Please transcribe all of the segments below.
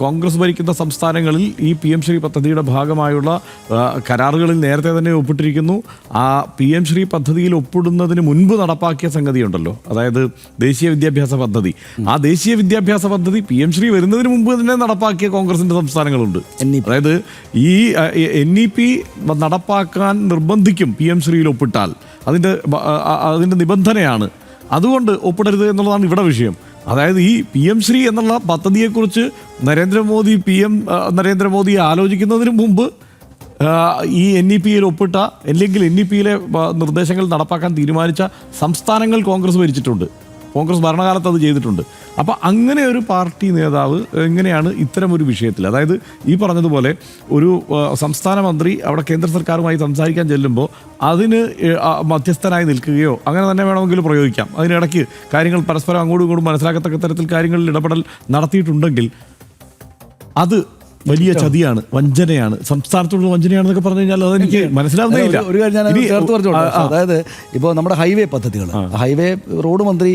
കോൺഗ്രസ് ഭരിക്കുന്ന സംസ്ഥാനങ്ങളിൽ ഈ PM ശ്രീ പദ്ധതിയുടെ ഭാഗമായുള്ള കരാറുകളിൽ നേരത്തെ തന്നെ ഒപ്പിട്ടിരിക്കുന്നു. ആ PM ശ്രീ പദ്ധതിയിൽ ഒപ്പിടുന്നതിന് മുൻപ് നടപ്പാക്കിയ സംഗതിയുണ്ടല്ലോ, അതായത് ദേശീയ വിദ്യാഭ്യാസ പദ്ധതി. ആ ദേശീയ വിദ്യാഭ്യാസ പദ്ധതി PM ശ്രീ വരുന്നതിന് മുമ്പ് തന്നെ നടപ്പാക്കിയ കോൺഗ്രസിന്റെ സംസ്ഥാനങ്ങളുണ്ട്. അതായത് ഈ NEP നടപ്പാക്കാൻ നിർബന്ധിക്കും PM ശ്രീയിൽ ഒപ്പിട്ടാൽ. അതിൻ്റെ നിബന്ധനയാണ്. അതുകൊണ്ട് ഒപ്പിടരുത് എന്നുള്ളതാണ് ഇവിടെ വിഷയം. അതായത് ഈ PM ശ്രീ എന്നുള്ള പദ്ധതിയെക്കുറിച്ച് നരേന്ദ്രമോദി ആലോചിക്കുന്നതിന് മുമ്പ് ഈ NEPയിൽ ഒപ്പിട്ട അല്ലെങ്കിൽ NEPയിലെ നിർദ്ദേശങ്ങൾ നടപ്പാക്കാൻ തീരുമാനിച്ച സംസ്ഥാനങ്ങൾ കോൺഗ്രസ് ഭരിച്ചിട്ടുണ്ട്. കോൺഗ്രസ് ഭരണകാലത്ത് അത് ചെയ്തിട്ടുണ്ട്. അപ്പോൾ അങ്ങനെ ഒരു പാർട്ടി നേതാവ് എങ്ങനെയാണ് ഇത്തരമൊരു വിഷയത്തിൽ, അതായത് ഈ പറഞ്ഞതുപോലെ ഒരു സംസ്ഥാന മന്ത്രി അവിടെ കേന്ദ്ര സർക്കാരുമായി സംസാരിക്കാൻ ചെല്ലുമ്പോൾ അതിന് മധ്യസ്ഥനായി നിൽക്കുകയോ അങ്ങനെ തന്നെ വേണമെങ്കിൽ പ്രയോഗിക്കാം. അതിനിടയ്ക്ക് കാര്യങ്ങൾ പരസ്പരം അങ്ങോട്ടും ഇങ്ങോട്ടും മനസ്സിലാക്കത്തക്ക തരത്തിൽ കാര്യങ്ങളിൽ ഇടപെടൽ നടത്തിയിട്ടുണ്ടെങ്കിൽ അത് വലിയ ചതിയാണ്, വഞ്ചനയാണ്, സംസ്ഥാനത്തോടുള്ള വഞ്ചനയാണെന്നൊക്കെ പറഞ്ഞു കഴിഞ്ഞാൽ അതെനിക്ക് മനസ്സിലാവുന്നില്ല. ഒരു കാര്യം ഞാൻ ചേർത്ത് പറഞ്ഞോളൂ. അതായത് ഇപ്പോൾ നമ്മുടെ ഹൈവേ പദ്ധതികൾ, ഹൈവേ റോഡ് മന്ത്രി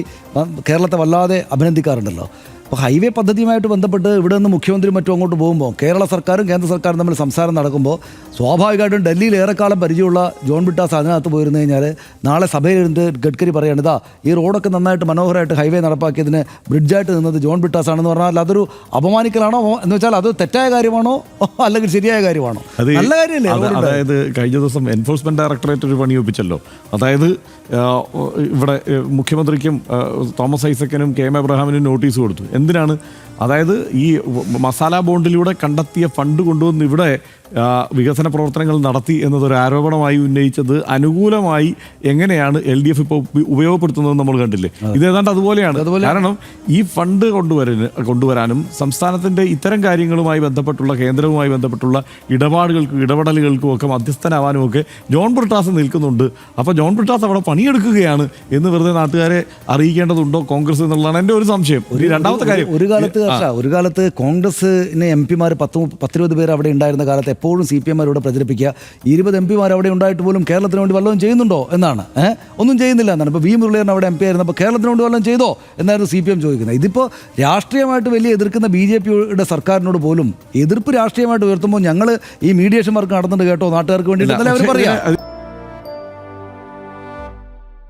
കേരളത്തെ വല്ലാതെ അഭിനന്ദിക്കാറുണ്ടല്ലോ. അപ്പോൾ ഹൈവേ പദ്ധതിയുമായിട്ട് ബന്ധപ്പെട്ട് ഇവിടെ നിന്ന് മുഖ്യമന്ത്രി മറ്റും അങ്ങോട്ട് പോകുമ്പോൾ കേരള സർക്കാരും കേന്ദ്ര സർക്കാരും തമ്മിൽ സംസാരം നടക്കുമ്പോൾ സ്വാഭാവികമായിട്ടും ഡൽഹിയിൽ ഏറെക്കാലം പരിചയമുള്ള ജോൺ ബ്രിട്ടാസ് അതിനകത്ത് പോയിരുന്നു കഴിഞ്ഞാൽ നാളെ സഭയിലിരുന്ന് ഗഡ്കരി പറയാണ്, ഇതാ ഈ റോഡൊക്കെ നന്നായിട്ട് മനോഹരമായിട്ട് ഹൈവേ നടപ്പാക്കിയതിന് ബ്രിഡ്ജായിട്ട് നിന്നത് ജോൺ ബ്രിട്ടാസ് ആണെന്ന് പറഞ്ഞാൽ അതൊരു അപമാനിക്കലാണോ എന്ന് വെച്ചാൽ അത് തെറ്റായ കാര്യമാണോ അല്ലെങ്കിൽ ശരിയായ കാര്യമാണോ? നല്ല കാര്യമല്ലേ? അതായത് കഴിഞ്ഞ ദിവസം എൻഫോഴ്സ്മെന്റ് ഡയറക്ടറേറ്റ് ഒരു പണി ഒപ്പിച്ചല്ലോ. അതായത് ഇവിടെ മുഖ്യമന്ത്രിക്കും തോമസ് ഐസക്കിനും KM എബ്രഹാമിനും നോട്ടീസ് കൊടുത്തു. എന്തിനാണ്? അതായത് ഈ മസാല ബോണ്ടിലൂടെ കണ്ടെത്തിയ ഫണ്ട് കൊണ്ടുവന്ന് ഇവിടെ വികസന പ്രവർത്തനങ്ങൾ നടത്തി എന്നതൊരു ആരോപണമായി ഉന്നയിച്ചത് അനുകൂലമായി എങ്ങനെയാണ് LDF ഇപ്പോൾ ഉപയോഗപ്പെടുത്തുന്നതെന്ന് നമ്മൾ കണ്ടില്ലേ. ഇത് ഏതാണ്ട് അതുപോലെയാണ്. കാരണം ഈ ഫണ്ട് കൊണ്ടുവരാനും സംസ്ഥാനത്തിൻ്റെ ഇത്തരം കാര്യങ്ങളുമായി ബന്ധപ്പെട്ടുള്ള കേന്ദ്രവുമായി ബന്ധപ്പെട്ടുള്ള ഇടപെടലുകൾക്കും ഒക്കെ മധ്യസ്ഥനാവാനും ഒക്കെ ജോൺ ബ്രിട്ടാസ് നിൽക്കുന്നുണ്ട്. അപ്പോൾ ജോൺ ബ്രിട്ടാസ് അവിടെ പണിയെടുക്കുകയാണ് എന്ന് വെറുതെ നാട്ടുകാരെ അറിയിക്കേണ്ടതുണ്ടോ കോൺഗ്രസ് എന്നുള്ളതാണ് എൻ്റെ ഒരു സംശയം. രണ്ടാമത്തെ കാര്യം, ഒരു കാലത്ത് കോൺഗ്രസിന് MP-മാർ 10-20 പേർ അവിടെ ഉണ്ടായിരുന്ന കാലത്ത് എപ്പോഴും CPM-മാരോട് പ്രചരിപ്പിക്കുക 20 MP-മാർ അവിടെ ഉണ്ടായിട്ട് പോലും കേരളത്തിന് വേണ്ടി വല്ലതും ചെയ്യുന്നുണ്ടോ എന്നാണ്. ഒന്നും ചെയ്യുന്നില്ല എന്നാണ്. ഇപ്പോൾ V. മുരളീധരൻ അവിടെ MP ആയിരുന്നു, അപ്പോൾ കേരളത്തിന് വേണ്ടി വല്ലതും ചെയ്തോ എന്നായിരുന്നു CPM ചോദിക്കുന്നത്. ഇതിപ്പോൾ രാഷ്ട്രീയമായിട്ട് വലിയ എതിർക്കുന്ന BJP-യുടെ സർക്കാരിനോട് പോലും എതിർപ്പ് രാഷ്ട്രീയമായിട്ട് ഉയർത്തുമ്പോൾ ഞങ്ങൾ ഈ മീഡിയേഷൻ വർക്ക് നടന്നിട്ട് കേട്ടോ നാട്ടുകാർക്ക് വേണ്ടിയിട്ട് അവർ പറയാം.